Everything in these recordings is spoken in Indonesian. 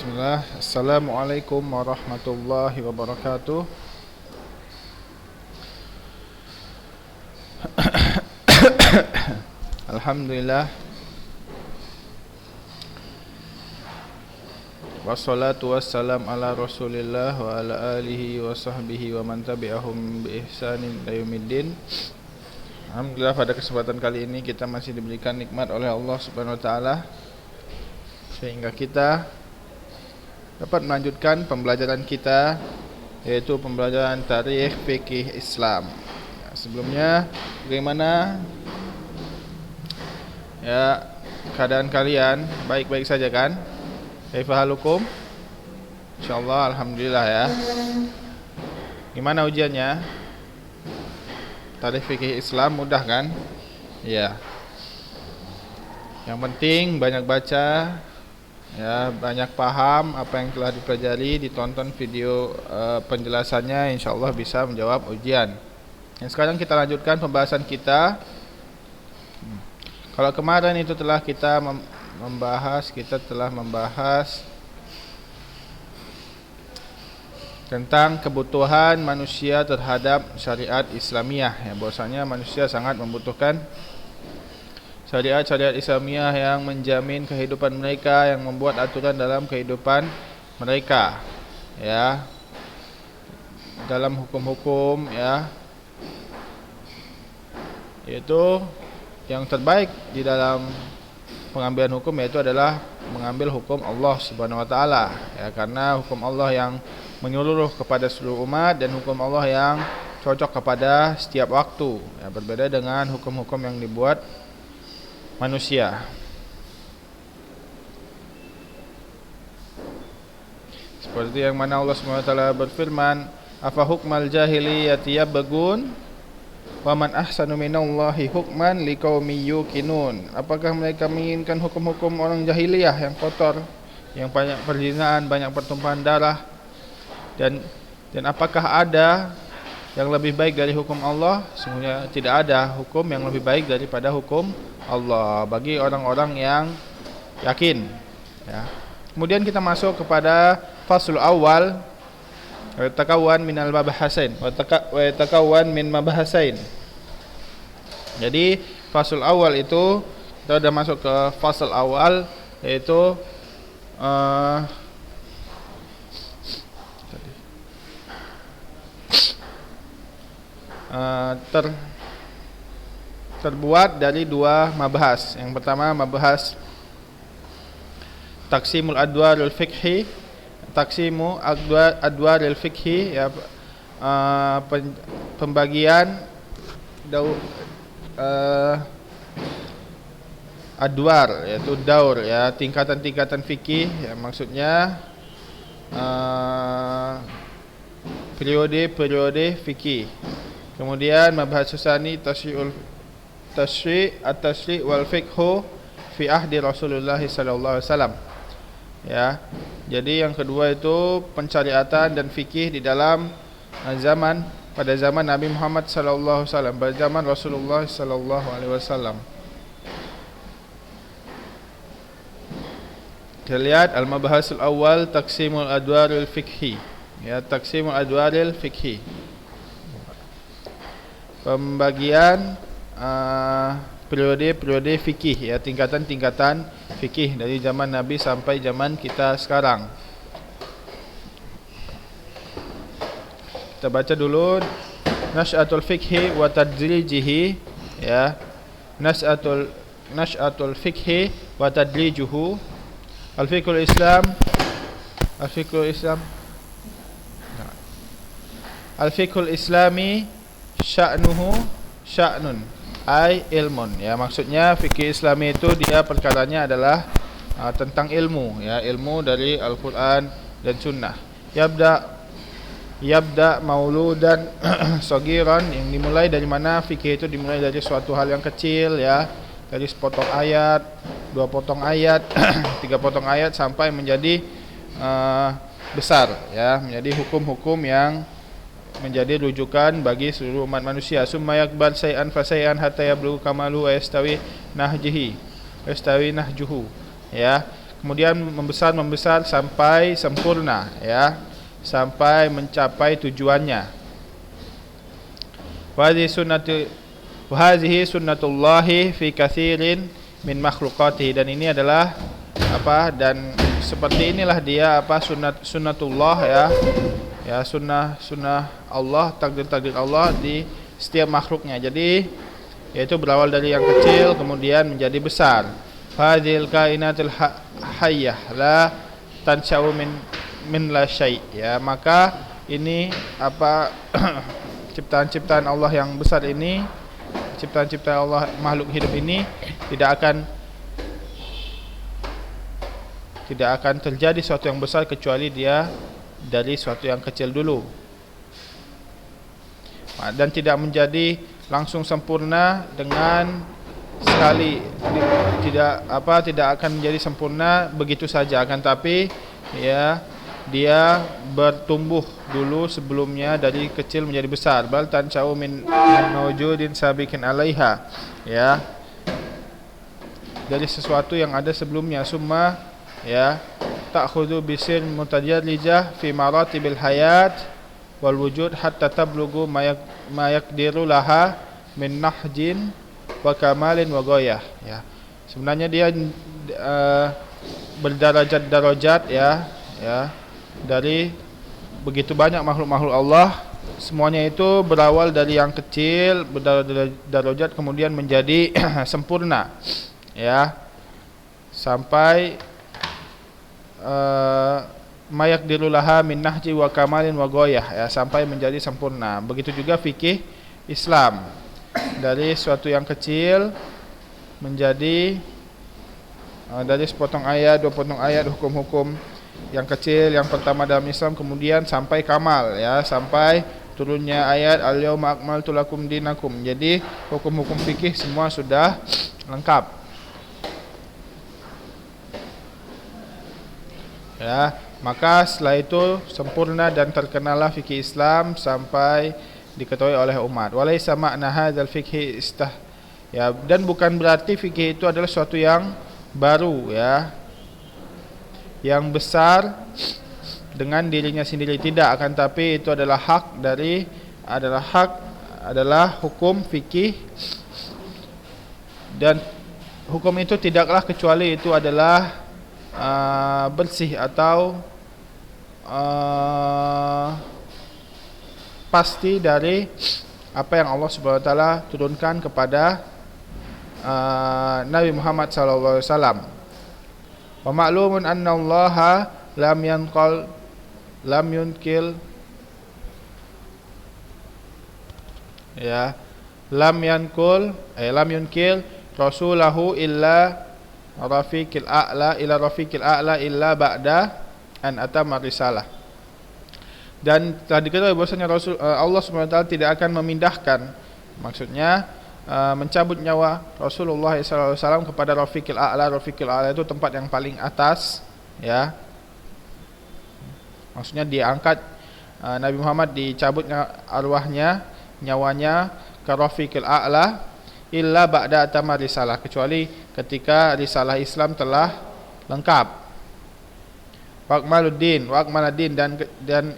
Bismillah. Assalamualaikum warahmatullahi wabarakatuh. Alhamdulillah. Wassalatu wassalam ala Rasulillah wa ala alihi wa sahbihi wa man tabi'ahum bi ihsanin ila yaumiddin. Alhamdulillah, pada kesempatan kali ini kita masih diberikan nikmat oleh Allah Subhanahu wa taala sehingga kita dapat melanjutkan pembelajaran kita, yaitu pembelajaran tarikh fikih Islam. Sebelumnya, bagaimana ya keadaan kalian? Baik-baik saja kan? Kaifa halukum? Insyaallah alhamdulillah ya. Gimana ujiannya? Tarikh fikih Islam mudah kan? Iya. Yang penting banyak baca, ya, banyak paham apa yang telah dipelajari, ditonton video penjelasannya, insyaallah bisa menjawab ujian. Yang sekarang kita lanjutkan pembahasan kita. Kalau kemarin itu telah kita membahas tentang kebutuhan manusia terhadap syariat Islamiyah, ya, bahwasanya manusia sangat membutuhkan syariat-syariat Islamiyah yang menjamin kehidupan mereka, yang membuat aturan dalam kehidupan mereka, ya, dalam hukum-hukum, ya, yaitu yang terbaik di dalam pengambilan hukum yaitu adalah mengambil hukum Allah Subhanahu wa taala, ya, karena hukum Allah yang menyeluruh kepada seluruh umat dan hukum Allah yang cocok kepada setiap waktu, ya, berbeda dengan hukum-hukum yang dibuat manusia. Seperti yang mana Allah SWT berfirman, afa hukmal jahiliyati yabghun wa man ahsanu minallahi hukman liqaumin yuqinun. Apakah mereka menginginkan hukum-hukum orang jahiliyah yang kotor, yang banyak perzinahan, banyak pertumpahan darah, dan apakah ada yang lebih baik dari hukum Allah? Sungguhnya tidak ada hukum yang lebih baik daripada hukum Allah bagi orang-orang yang yakin, ya. Kemudian kita masuk kepada fasul awal, wa takawwan minal mabahasain wa takawwan min mabahasain. Jadi fasul awal itu kita sudah masuk ke fasul awal, yaitu terbuat dari dua mabahas. Yang pertama mabahas taqsimul adwarul fiqhi, taqsimu adwarul fiqhi, ya, pembagian adwar, yaitu daur, ya, tingkatan-tingkatan fikih, ya, maksudnya periode-periode fikih. Kemudian mabahas tsani tasyi' wal fiqhu fi ahdi Rasulullah sallallahu alaihi wasallam, ya. Jadi yang kedua itu pensyariatan dan fikih di dalam pada zaman Nabi Muhammad sallallahu alaihi wasallam, pada zaman Rasulullah sallallahu alaihi wasallam. Kita lihat al-mabahasul awal taqsimul adwaril fiqhi, ya, taqsimul adwaril fiqhi, pembagian periode-periode fikih, ya, tingkatan-tingkatan fikih dari zaman Nabi sampai zaman kita sekarang. Kita baca dulu Nash'atul fikhi wa tadrijihi, ya, Nash'atul fikhi wa tadrijuhu. Al-fiqhul Islam Al-fiqhul Islami sya'nun ay ilmun, ya, maksudnya fikih Islami itu dia perkaranya adalah tentang ilmu, ya, ilmu dari Al-Qur'an dan Sunnah. Yabda mauludan sagiran, yang dimulai dari mana fikih itu dimulai dari suatu hal yang kecil, ya, dari sepotong ayat, dua potong ayat, tiga potong ayat sampai menjadi besar, ya, menjadi hukum-hukum yang menjadi rujukan bagi seluruh umat manusia. Summa yakbar say'an fa say'an hatta yablughu kamalu wa yastawi nahjuhu, ya. kemudian membesar sampai sempurna, ya, sampai mencapai tujuannya. Wahadhihi sunnatullahi fi katsirin min makhluqatihi, dan ini adalah dan seperti inilah dia sunnatullah, ya, sunnah Allah, takdir Allah di setiap makhluknya. Jadi yaitu berawal dari yang kecil kemudian menjadi besar. Hadhil kainatul hayyah la tansha'u min la syai', ya, maka ini ciptaan-ciptaan Allah yang besar ini, ciptaan-ciptaan Allah, makhluk hidup ini tidak akan terjadi suatu yang besar kecuali dia dari suatu yang kecil dulu, dan tidak menjadi langsung sempurna dengan sekali, tidak akan menjadi sempurna begitu saja, akan tapi ya dia bertumbuh dulu sebelumnya dari kecil menjadi besar. Bal tansha'u min mawjudin sabiqin 'alaiha, ya, dari sesuatu yang ada sebelumnya. Summa, ya, ta'khudhu bisir mutajarrijah fi maratibil hayat wal wujud hatta tablughu ma yaqdiru laha min nahjin wa kamalin wa ghayah, ya. Sebenarnya dia berdarajat-darajat, ya, dari begitu banyak makhluk-makhluk Allah. Semuanya itu berawal dari yang kecil, berdarajat kemudian menjadi sempurna, ya, sampai mayak dirulaha min nahji wa kamalin wa ghayah, ya, sampai menjadi sempurna. Begitu juga fikih Islam, dari suatu yang kecil menjadi dari sepotong ayat, dua potong ayat, hukum-hukum yang kecil yang pertama dalam Islam, kemudian sampai kamal, ya, sampai turunnya ayat al-yauma akmaltu lakum dinakum. Jadi hukum-hukum fikih semua sudah lengkap, ya. Maka setelah itu sempurna dan terkenalah fikih Islam sampai diketahui oleh umat. Walaysa ma'na hadzal fikhi ya, dan bukan berarti fikih itu adalah suatu yang baru, ya, yang besar dengan dirinya sendiri, tidak, akan tapi itu adalah adalah hukum fikih, dan hukum itu tidaklah kecuali itu adalah bersih atau pasti dari apa yang Allah Subhanahu wa taala turunkan kepada Nabi Muhammad sallallahu alaihi wasallam. Wa ma'lumun anna Allah lam yunkil, ya, lam yunkil rasulahu illa rafiqil a'la illa ba'da an atamma risalah. Dan telah diketahui bahwasanya Allah SWT tidak akan memindahkan, maksudnya mencabut nyawa Rasulullah SAW kepada Rafiqil A'la. Rafiqil A'la itu tempat yang paling atas, ya, maksudnya diangkat Nabi Muhammad, dicabut arwahnya, nyawanya ke Rafiqil A'la illa ba'da atamma risalah, kecuali ketika risalah Islam telah lengkap. Wa'akmaluddin dan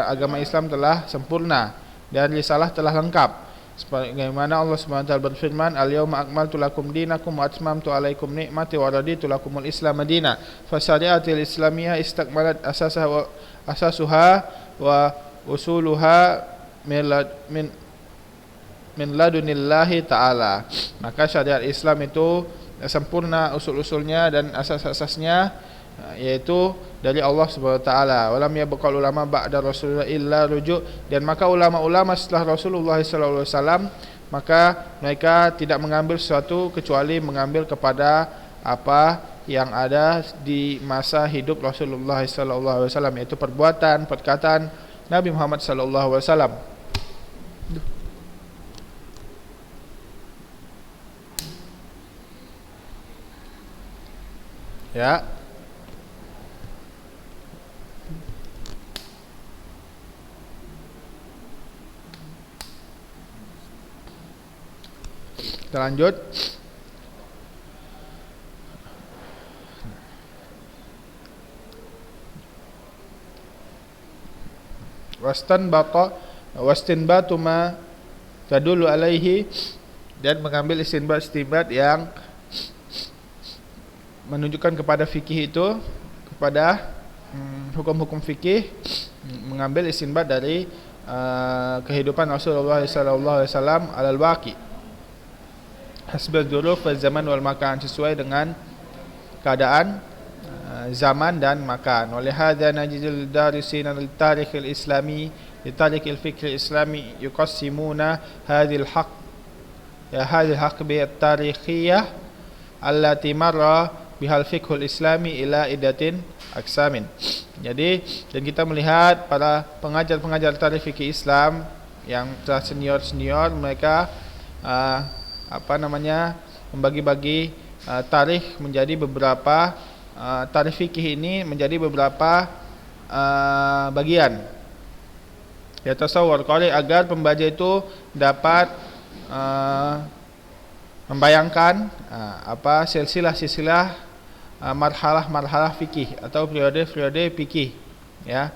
agama Islam telah sempurna dan risalah telah lengkap. Sebagaimana Allah SWT berfirman, al-yawma akmaltu lakum dinakum wa atmamtu alaikum ni'mati wa raditu lakumul Islam madina. Fa syari'atul islamiyah istakmalat asasuha wa usuluha min ladunillahi ta'ala. Maka syariat Islam itu sempurna usul-usulnya dan asas-asasnya, yaitu dari Allah Subhanahu wa taala. Walam yabqal ulama ba'da Rasulullah illa rujuk, dan maka ulama-ulama setelah Rasulullah sallallahu alaihi wasallam, maka mereka tidak mengambil sesuatu kecuali mengambil kepada apa yang ada di masa hidup Rasulullah sallallahu alaihi wasallam, yaitu perbuatan, perkataan Nabi Muhammad sallallahu alaihi wasallam. Ya. Kita lanjut. wastinbatu ma tadullu alaihi, dan mengambil istinbat yang menunjukkan kepada fikih itu, kepada hukum-hukum fikih, mengambil istinbat dari kehidupan Rasulullah sallallahu alaihi wasallam alal waqi hasbal dzuruf wal zaman wal makan, sesuai dengan keadaan zaman dan makan. Oleh hadza najidul darisina lil tarikh al islami li tarikh al fikr al islami yuqassimuna hadhil haqq hadhil haqq bi at tarikhiyah allati marra bihal fiqhul islami ila idatin aksamin. Jadi, dan kita melihat para pengajar-pengajar tarikh fikih Islam yang telah senior-senior, mereka membagi-bagi tarikh menjadi beberapa tarikh fikih ini menjadi beberapa bagian. Ya tasawwur qari, agar pembaca itu dapat membayangkan silsilah marhalah fikih atau periode fikih, ya,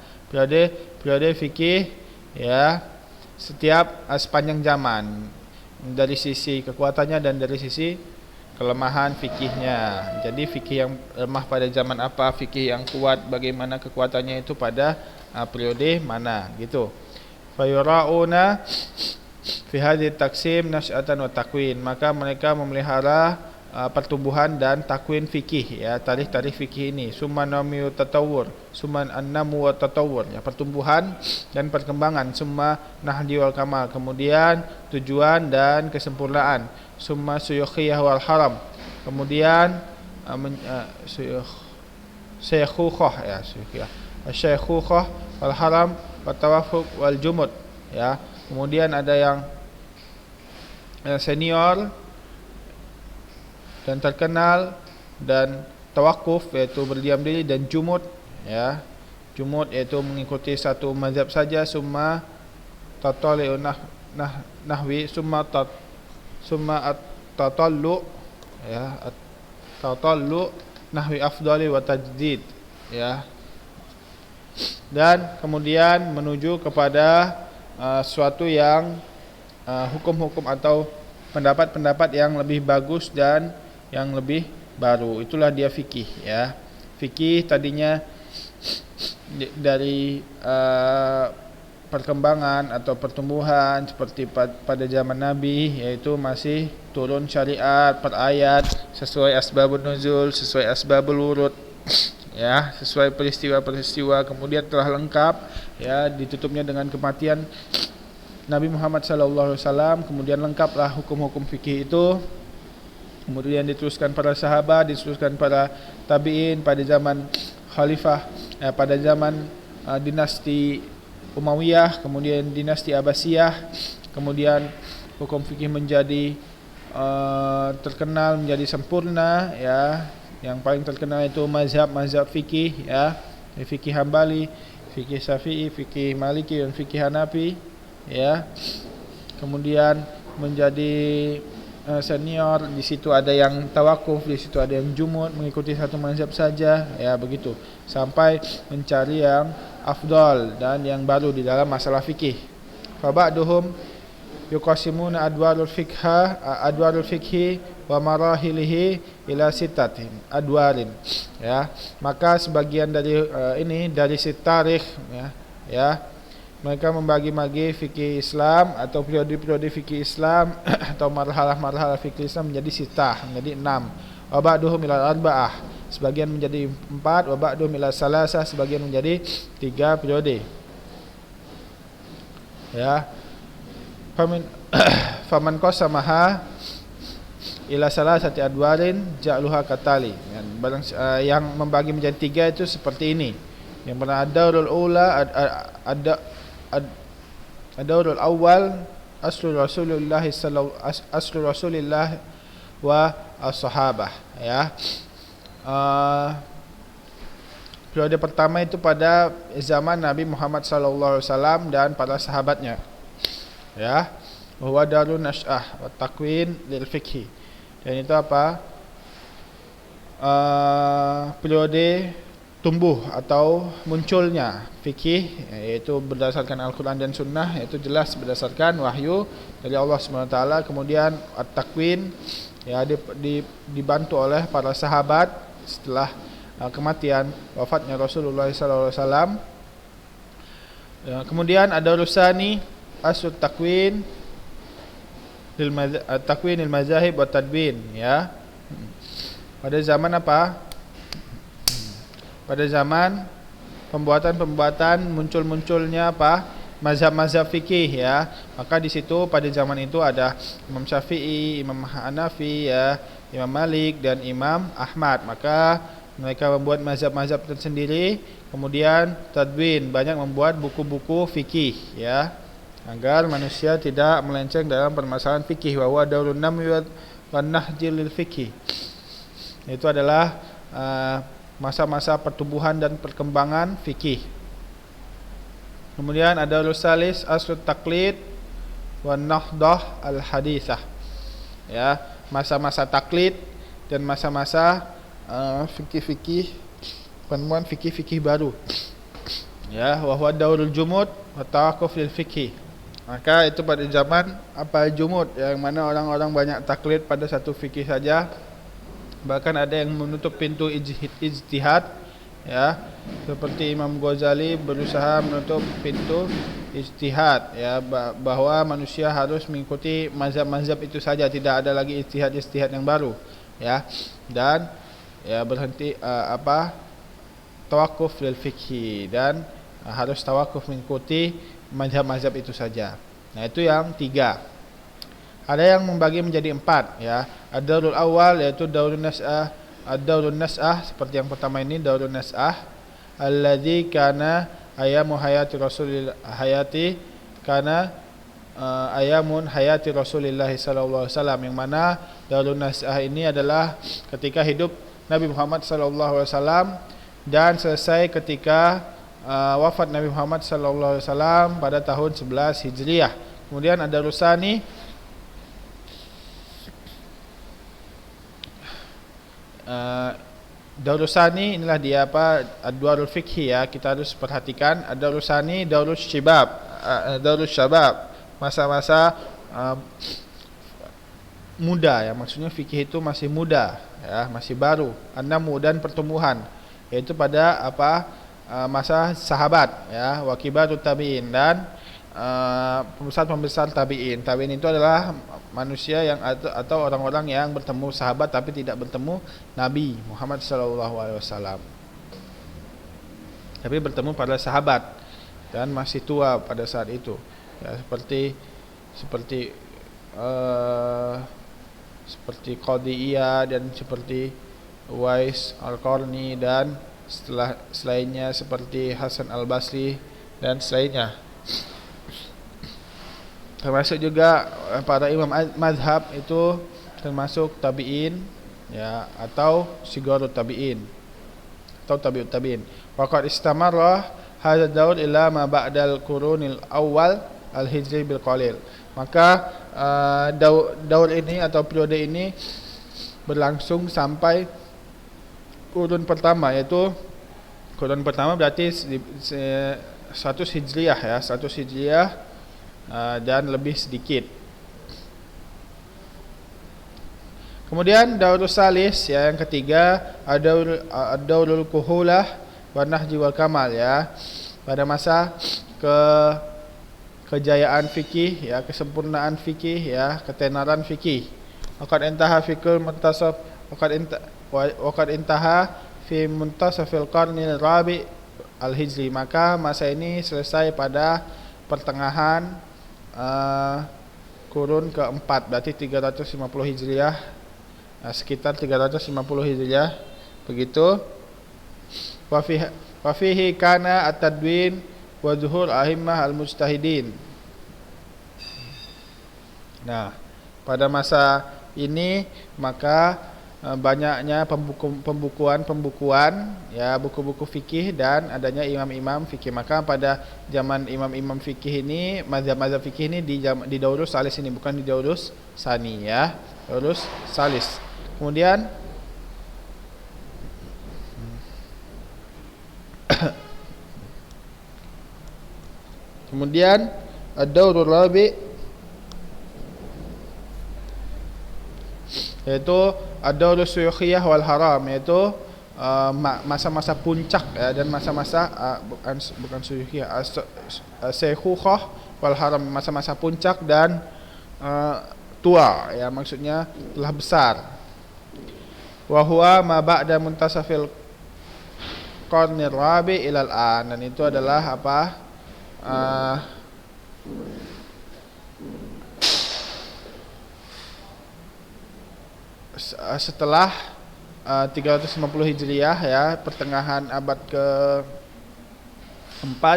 periode fikih, ya, setiap sepanjang zaman, dari sisi kekuatannya dan dari sisi kelemahan fikihnya. Jadi fikih yang lemah pada zaman apa, fikih yang kuat bagaimana kekuatannya itu pada periode mana, gitu. Fayura'una fi hadhihi taksim nasy'atan wa takwin, maka mereka memelihara pertumbuhan dan takwin fikih, ya, tarikh fikih ini. Summa namu tatawur, summa an-namu wa tatawur, ya, pertumbuhan dan perkembangan. Summa nahdi wal kamal, kemudian tujuan dan kesempurnaan. Summa suyukhiyah wal haram, kemudian syekhukhah, ya, syekhukhah wal haram wa tawafuq wal jumud, ya. Kemudian ada yang senior dan terkenal, dan tawakuf yaitu berdiam diri, dan jumud, ya, jumud yaitu mengikuti satu mazhab saja. Summa tatali'u nahwi, summa at-tatallu, ya, at-tatallu nahwi afdali wa tajdid, ya, dan kemudian menuju kepada suatu yang hukum-hukum atau pendapat-pendapat yang lebih bagus dan yang lebih baru. Itulah dia fikih, ya. Fikih tadinya dari perkembangan atau pertumbuhan seperti pada zaman Nabi, yaitu masih turun syariat per ayat sesuai asbabun nuzul, sesuai asbabul wurud, ya, sesuai peristiwa-peristiwa. Kemudian telah lengkap, ya, ditutupnya dengan kematian Nabi Muhammad SAW. Kemudian lengkaplah hukum-hukum fikih itu. Kemudian diteruskan para sahabat, diteruskan para tabi'in pada zaman khalifah, pada zaman dinasti Umayyah, kemudian dinasti Abbasiyah. Kemudian hukum fikih menjadi terkenal, menjadi sempurna, ya. Yang paling terkenal itu mazhab fikih, ya, fikih Hambali, fikih Syafi'i, fikih Maliki, dan fikih Hanafi, ya. Kemudian menjadi senior, di situ ada yang tawakuf, di situ ada yang jumud, mengikuti satu mazhab saja, ya, begitu, sampai mencari yang afdal dan yang baru di dalam masalah fikih. Fa ba'duhum yuqasimuna adwarul fikhi wa marahilihi ila sittatin adwarin, ya. Maka sebagian dari dari tarikh, ya, mereka membagi-bagi fikih Islam atau periode-periode fikih Islam atau marhalah-marhalah fikih Islam menjadi sitah, menjadi 6. Wa ba'duhum ila arba'ah, sebagian menjadi 4. Wa ba'duhum ila salasah, sebagian menjadi 3 periode, ya. Faman qasamaha ila salasati adwarin ja'luha katali, yang membagi menjadi 3 itu seperti ini. Yang pertama ad-daurul ula, ad-daurul awal aslu Rasulullah wa as-sahabah, ya. Periode pertama itu pada zaman Nabi Muhammad SAW dan para sahabatnya, ya. Huwa darun nash'ah wa takwin lil fikhi, dan itu apa? Periode tumbuh atau munculnya fikih, yaitu berdasarkan Al-Quran dan Sunnah, yaitu jelas berdasarkan wahyu dari Allah SWT. Kemudian at-takwin, ya, dibantu oleh para sahabat setelah kematian wafatnya Rasulullah SAW. Ya, kemudian ada rusani asut takwin takwinil mazahib wa tadwin, ya. Pada zaman apa? Pada zaman pembuatan munculnya apa? Mazhab-mazhab fikih, ya. Maka di situ pada zaman itu ada Imam Syafi'i, Imam Hanafi, ya, Imam Malik dan Imam Ahmad. Maka mereka membuat mazhab-mazhab tersendiri, kemudian tadwin, banyak membuat buku-buku fikih, ya, agar manusia tidak melenceng dalam permasalahan fikih. Wa huwa daurun namwi wan nahji lil fikih. Itu adalah masa-masa pertumbuhan dan perkembangan fikih. Kemudian ada salis aslut taklid wan nahdah al haditsah, ya, masa-masa taklid dan masa-masa fikih-fikih, penemuan fikih-fikih baru, ya. Wa huwa daurul jumud wa tawaqquf lil fikih. Maka itu pada zaman apa, jumud, yang mana orang-orang banyak taklid pada satu fikih saja. Bahkan ada yang menutup pintu ijtihad, ya, seperti Imam Ghazali berusaha menutup pintu ijtihad, ya, bahwa manusia harus mengikuti mazhab-mazhab itu saja, tidak ada lagi ijtihad yang baru, ya, dan ya berhenti tawakuf lil fikhi, dan harus tawakuf mengikuti mazhab-mazhab itu saja. Nah, itu yang 3. Ada yang membagi menjadi 4, ya. Ad-daurul awal yaitu daurun nas'ah. Ad-daurun nas'ah seperti yang pertama ini, daurun nas'ah alladzi kana ayamu hayati Rasulillah hayati kana ayamun hayati Rasulillah sallallahu alaihi wasallam, yang mana daurun nas'ah ini adalah ketika hidup Nabi Muhammad sallallahu alaihi wasallam dan selesai ketika wafat Nabi Muhammad sallallahu alaihi wasallam pada tahun 11 Hijriah. Kemudian ada rusani, daurul sani, inilah dia apa, ad-duarul fikhi, ya, kita harus perhatikan. Ad-daurul sani daurul syabab, masa-masa muda, ya, maksudnya fikih itu masih muda, ya, masih baru. An-namu, dan pertumbuhan, yaitu pada apa, masa sahabat, ya, wa kibarut tabi'in, dan pembesar tabi'in. Tabi'in itu adalah manusia yang atau orang-orang yang bertemu sahabat tapi tidak bertemu Nabi Muhammad SAW, tapi bertemu pada sahabat dan masih tua pada saat itu, ya, seperti Qadiyah dan seperti Uwais Al-Qarni dan selainnya seperti Hasan Al-Basri dan selainnya. Termasuk juga para imam mazhab itu termasuk tabi'in, ya, atau sigarut tabi'in atau tabi'ut tabi'in. Waqad istamarra hadha daur ila ma ba'dal qurunil awal al-hijri bil qalil. Maka daur ini atau periode ini berlangsung sampai kurun pertama, yaitu kurun pertama berarti 100 Hijriah, ya, 100 Hijriah dan lebih sedikit. Kemudian daurus salis, ya, yang ketiga, ad-daurul kuhulah wa nahji wal kamal, ya, pada masa kejayaan fikih, ya, kesempurnaan fikih, ya, ketenaran fikih. Waqad intaha fikul muntasaf waqad intaha fi muntasafil qarnil rabi al-hijri. Maka masa ini selesai pada pertengahan kurun keempat, berarti 350 Hijriah, sekitar 350 Hijriah begitu. Wa fihi kana at-tadwin wa zuhur a'immah al-mujtahidin. Nah, pada masa ini maka banyaknya pembukuan, ya, buku-buku fikih dan adanya imam-imam fikih. Maka pada zaman imam-imam fikih ini, mazhab-mazhab fikih ini di daurus salis ini, bukan di daurus sani, ya, daurus salis. Kemudian Kemudian ad-daurul rabi' yaitu ad-daurus suyukhiyah wal haram, yaitu masa-masa puncak ya, dan masa-masa bukan suyukhiyah, syaikhukhah wal haram, masa-masa puncak dan tua ya, maksudnya telah besar. Wa huwa ma ba'da muntasafil qarnir rabi' ilal an, dan itu adalah apa? Setelah 350 Hijriah ya, pertengahan abad ke-4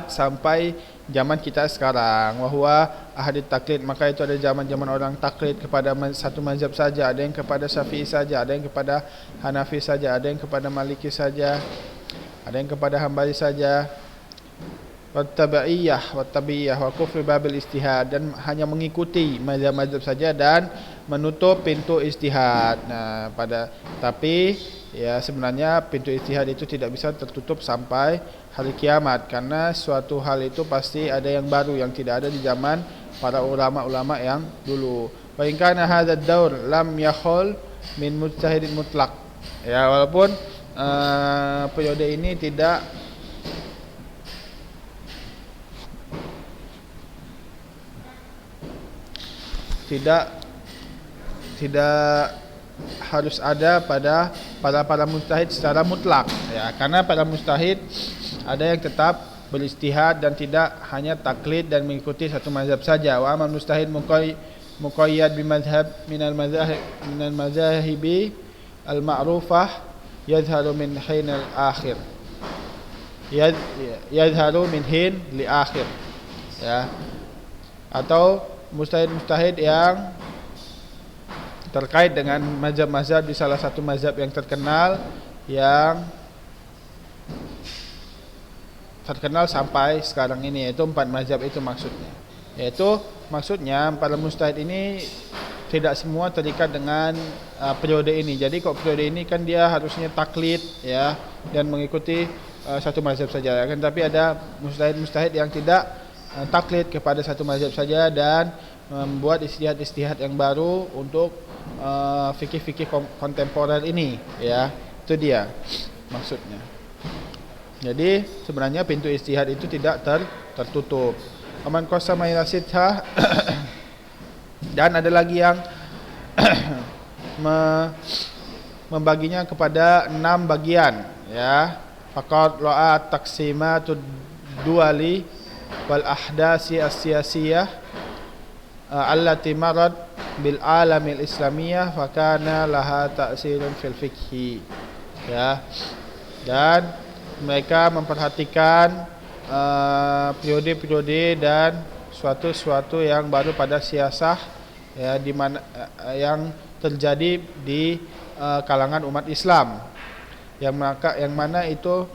sampai zaman kita sekarang. Wa huwa ahadit taklid, maka itu ada zaman-zaman orang taklid kepada satu mazhab saja, ada yang kepada Syafi'i saja, ada yang kepada Hanafi saja, ada yang kepada Maliki saja, ada yang kepada Hambali saja. Wattabi'iyah wa kufri babil istihad, dan hanya mengikuti mazhab-mazhab saja dan menutup pintu istihad. Nah, tapi ya sebenarnya pintu istihad itu tidak bisa tertutup sampai hari kiamat, karena suatu hal itu pasti ada yang baru yang tidak ada di zaman para ulama-ulama yang dulu. Wa in kana hadzal daur lam yakhul min mujtahidin mutlaq. Ya, walaupun periode ini tidak harus ada pada para mujtahid secara mutlak ya, karena para mujtahid ada yang tetap beristihad dan tidak hanya taklid dan mengikuti satu mazhab saja. Wa amal mujtahid muqayyad bi madhhab minal mazahibi al ma'rufah yadhharu min hin al akhir, yadhharu min hin li akhir ya, atau mujtahid yang terkait dengan mazhab-mazhab di salah satu mazhab yang terkenal sampai sekarang ini, yaitu 4 mazhab itu maksudnya. Yaitu maksudnya para mujtahid ini tidak semua terikat dengan periode ini. Jadi kok periode ini kan dia harusnya taklid ya, dan mengikuti satu mazhab saja kan, tapi ada mujtahid yang tidak taklid kepada satu mazhab saja dan membuat istihad-istihad yang baru untuk fikih-fikih kontemporer ini ya. Itu dia maksudnya. Jadi sebenarnya pintu istihad itu tidak tertutup. Aman qasama ila sitha dan ada lagi yang membaginya kepada 6 bagian ya. Faqad ra'a taqsimatud duwali wal ahdasi as-siyasiyah allati marad bil alamil islamiyah fa kana laha ta'sirun fil fiqhi ya. Dan mereka memperhatikan periode-periode dan suatu yang baru pada siasah ya, di mana yang terjadi di kalangan umat Islam yang mana itu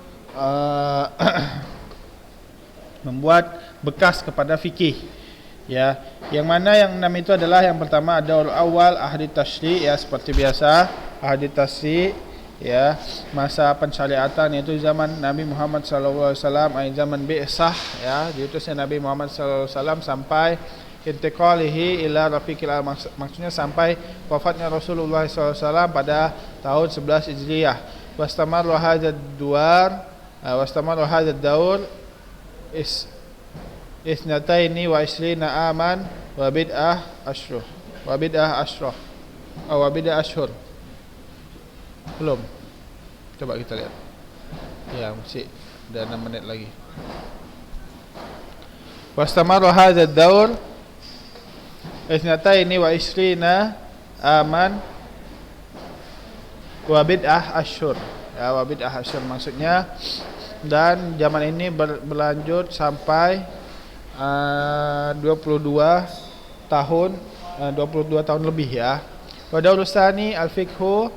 membuat bekas kepada fikih ya. Yang mana yang 6 itu adalah yang pertama ada awal ahli tasyri' ya, seperti biasa ahli tasyri' ya, masa pensyariatan, yaitu zaman Nabi Muhammad sallallahu alaihi wasallam, zaman bi'sah ya, diutusnya Nabi Muhammad sallallahu alaihi wasallam sampai intiqalihi ila rafiqil a'la, maksudnya sampai wafatnya Rasulullah sallallahu alaihi wasallam pada tahun 11 Hijriah. Wastamarra hadzal daur isnataini wa ishrina aman wa bid'ah ashhur. Belum. Coba kita lihat. Ya, masih ada 6 menit lagi. Wastamarra hadzal daur isnataini wa ishrina aman wa bid'ah ashhur. Ya, wa bid'ah ashhur maksudnya, dan zaman ini berlanjut sampai 22 tahun lebih ya. Wa daurusani al-fiqhu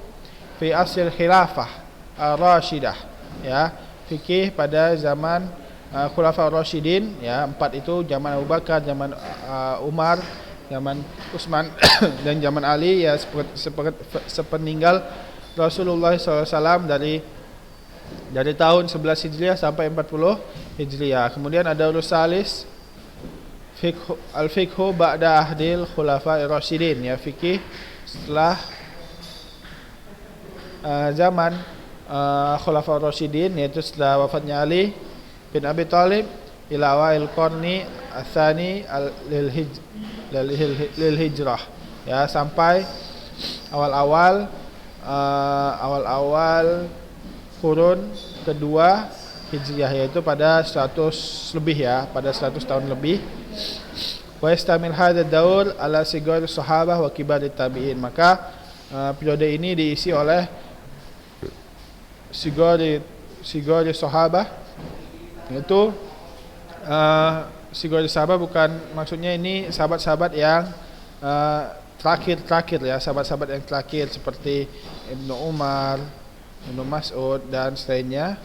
fi asr khilafah ar-rashidah ya, fikih pada zaman khulafah ar-rasyidin ya, 4 itu zaman Abu Bakar, zaman Umar, zaman Utsman dan zaman Ali ya, sepeninggal Rasulullah SAW dari tahun 11 Hijriah sampai 40 Hijriah. Kemudian ada urus salis Al-fiqhu ba'da ahdil khulafa'ir rasyidin, ya, fikih setelah zaman khulafa'ir rasyidin, yaitu setelah wafatnya Ali bin Abi Thalib, ila awail qarni ats-tsani lil hijrah, ya, sampai awal-awal kurun kedua Hijriah, yaitu pada 100 lebih, ya, pada 100 tahun lebih. Wa istamil hadzal daur ala sigar sahabah wa kibar tabi'in. Maka periode ini diisi oleh sigar sahabah, yaitu sigar sahabah bukan maksudnya ini sahabat-sahabat yang terakhir, ya, sahabat-sahabat yang terakhir seperti Ibnu Umar, Ibnu Mas'ud dan selainnya,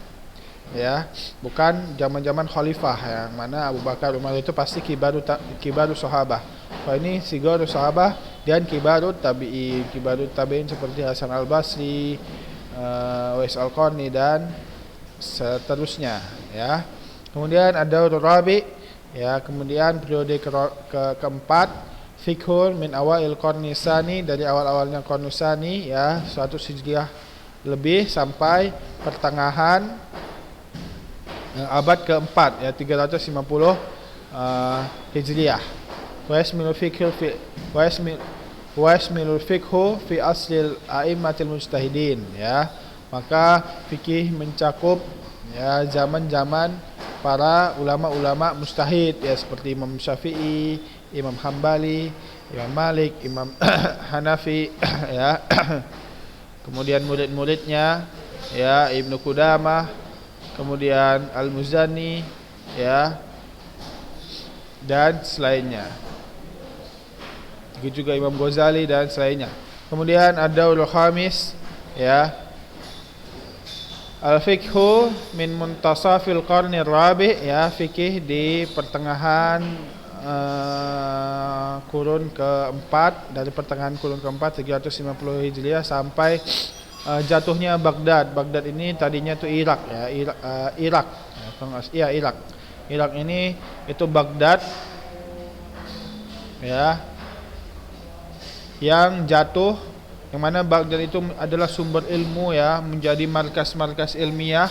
ya, bukan zaman-zaman khalifah yang mana Abu Bakar, Umar itu pasti kibaru sahabah. Kalau ini sigaru sahabah dan kibaru tabi'in seperti Hasan Al-Basri, Uwais Al-Qarni dan seterusnya, ya. Kemudian ada Rabi, ya, kemudian periode keempat fiqhun min awail qarni tsani, dari awal-awalnya qarni tsani, ya, 100 Hijriah lebih sampai pertengahan abad keempat, ya, 350 Hijriah. Wa yasmilul fiqhu fi aslil a'immatil mujtahidin, ya. Maka fikih mencakup, ya, zaman-zaman para ulama-ulama mujtahid, ya, seperti Imam Syafi'i, Imam Hambali, Imam Malik, Imam Hanafi, ya. Kemudian murid-muridnya, ya, Ibnu Qudamah, kemudian Al-Muzani, ya, dan selainnya. Begitu juga Imam Ghazali dan selainnya. Kemudian ad-daurul khamis, ya, al-fiqhu min muntasafil qarnir rabi', ya, fikih di pertengahan kurun keempat, dari pertengahan kurun keempat 350 Hijriah sampai jatuhnya Baghdad. Baghdad ini tadinya itu Irak, ya, Irak, ya, Irak ini itu Baghdad, ya, yang jatuh, yang mana Baghdad itu adalah sumber ilmu, ya, menjadi markas-markas ilmiah,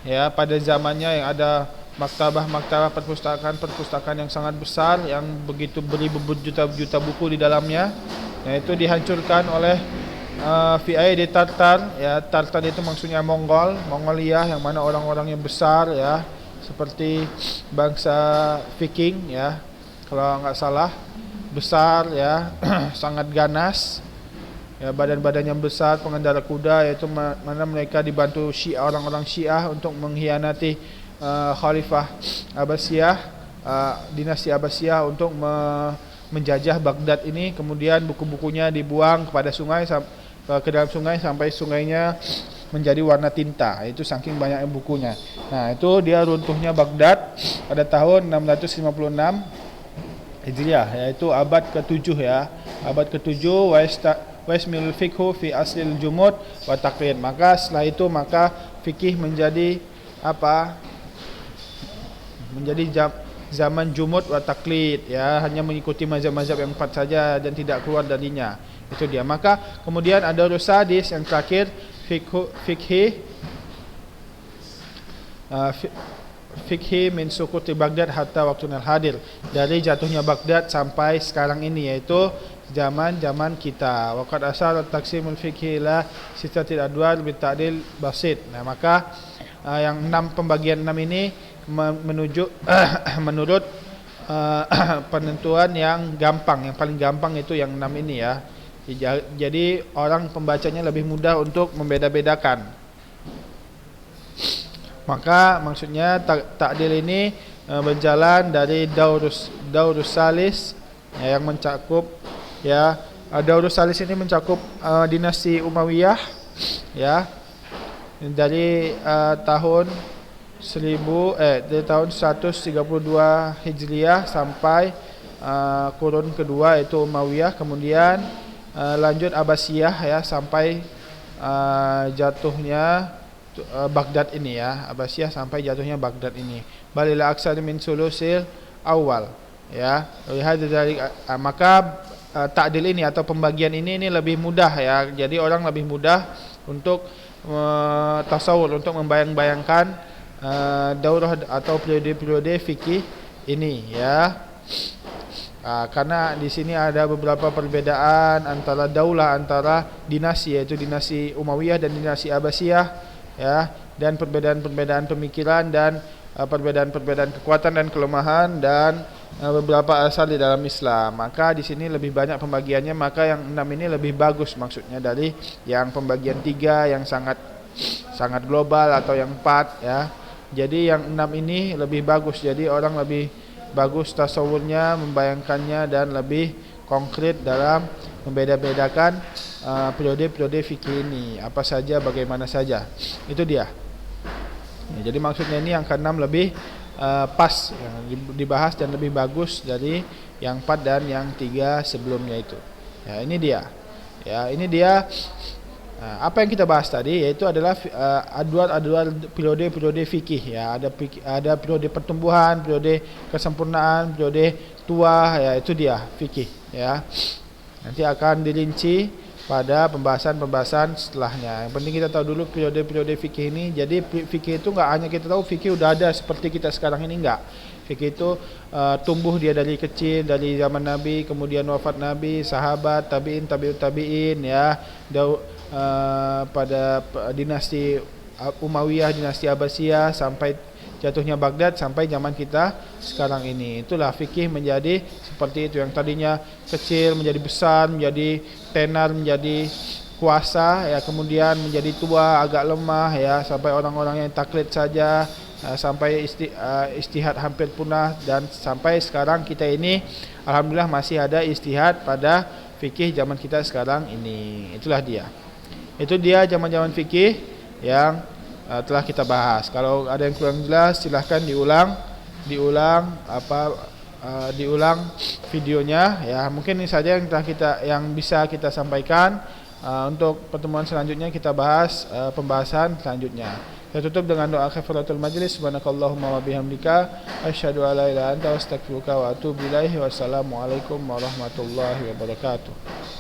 ya, pada zamannya, yang ada maktabah perpustakaan yang sangat besar, yang begitu berjuta-juta buku di dalamnya. Nah, itu dihancurkan oleh fi aidi Tartar, ya. Tartar itu maksudnya Mongolia, yang mana orang-orang yang besar, ya, seperti bangsa Viking, ya, kalau nggak salah, besar, ya, sangat ganas, ya, badan-badannya besar, pengendara kuda, yaitu mana mereka dibantu orang-orang Syiah untuk mengkhianati Khalifah Abbasiyah, dinasti Abbasiyah, untuk menjajah Baghdad ini. Kemudian buku-bukunya dibuang kepada sungai, ke dalam sungai, sampai sungainya menjadi warna tinta. Itu saking banyaknya bukunya. Nah, itu dia runtuhnya Baghdad pada tahun 656 Hijriah, yaitu abad ke-7, ya. Abad ke-7 wa ismil fiqhu fi aslil jumud wa taqlid. Maka setelah itu, maka fikih menjadi apa? Menjadi zaman jumud wa taqlid, ya, hanya mengikuti mazhab-mazhab yang 4 saja dan tidak keluar darinya. Itu dia. Maka kemudian ada rusadis yang terakhir, fikhi min sukuti Baghdad hatta waqtunal hadir, dari jatuhnya Baghdad sampai sekarang ini, yaitu zaman kita. Waqad asar taqsimul fikhi ila sittatil adwar bi ta'dil basit. Nah, maka yang 6 pembagian 6 ini menurut penentuan yang gampang, yang paling gampang itu yang 6 ini, ya. Jadi orang pembacanya lebih mudah untuk membeda-bedakan. Maka maksudnya ta'dil ini berjalan dari Daurus Salis, ya, yang mencakup, ya, Daurus Salis ini mencakup dinasti Umayyah, ya, dari tahun 132 Hijriah sampai kurun kedua, yaitu Umayyah. Kemudian lanjut Abbasiyah, ya, sampai jatuhnya Baghdad ini, ya, Abbasiyah sampai jatuhnya Baghdad ini. Balila aksar min sulusil awal, ya. Lihat dari maka ta'dil ini atau pembagian ini lebih mudah ya. Jadi orang lebih mudah untuk tasawur, untuk membayang-bayangkan daurah atau periode-periode fikih ini ya. Karena di sini ada beberapa perbedaan antara daulah, antara dinasti, yaitu dinasti Umayyah dan dinasti Abbasiyah ya, dan perbedaan-perbedaan pemikiran dan perbedaan-perbedaan kekuatan dan kelemahan dan beberapa asal di dalam Islam. Maka di sini lebih banyak pembagiannya, maka yang 6 ini lebih bagus maksudnya dari yang pembagian 3 yang sangat global atau yang 4 ya. Jadi yang 6 ini lebih bagus, jadi orang lebih bagus tasawurnya, membayangkannya, dan lebih konkret dalam membeda-bedakan periode-periode fikih ini, apa saja, bagaimana saja. Itu dia ya, jadi maksudnya ini yang ke-6 lebih pas yang dibahas dan lebih bagus dari yang 4 dan yang 3 sebelumnya itu ya. Ini dia ya, ini dia. Apa yang kita bahas tadi yaitu adalah aduan periode fikih ya. Ada periode pertumbuhan, periode kesempurnaan, periode tua ya, itu dia fikih ya. Nanti akan dirinci pada pembahasan setelahnya. Yang penting kita tahu dulu periode-periode fikih ini. Jadi fikih itu enggak hanya kita tahu fikih udah ada seperti kita sekarang ini, enggak. Fikih itu tumbuh dia dari kecil, dari zaman Nabi, kemudian wafat Nabi, sahabat, tabi'in, tabi'ut tabi'in ya. Pada dinasti Umayyah, dinasti Abbasiyah, sampai jatuhnya Baghdad, sampai zaman kita sekarang ini. Itulah fikih menjadi seperti itu, yang tadinya kecil menjadi besar, menjadi tenar, menjadi kuasa ya, kemudian menjadi tua, agak lemah ya, sampai orang-orang yang taklid saja, sampai istihad hampir punah, dan sampai sekarang kita ini alhamdulillah masih ada istihad pada fikih zaman kita sekarang ini. Itulah dia. Itu dia zaman-zaman fikih yang telah kita bahas. Kalau ada yang kurang jelas silahkan diulang videonya ya. Mungkin ini saja yang bisa kita sampaikan. Untuk pertemuan selanjutnya kita bahas pembahasan selanjutnya. Saya tutup dengan doa kafaratul majlis. Subhanakallahumma wa bihamdika asyhadu an la ilaha illa anta astaghfiruka wa atubu ilaik. Wassalamualaikum warahmatullahi wabarakatuh.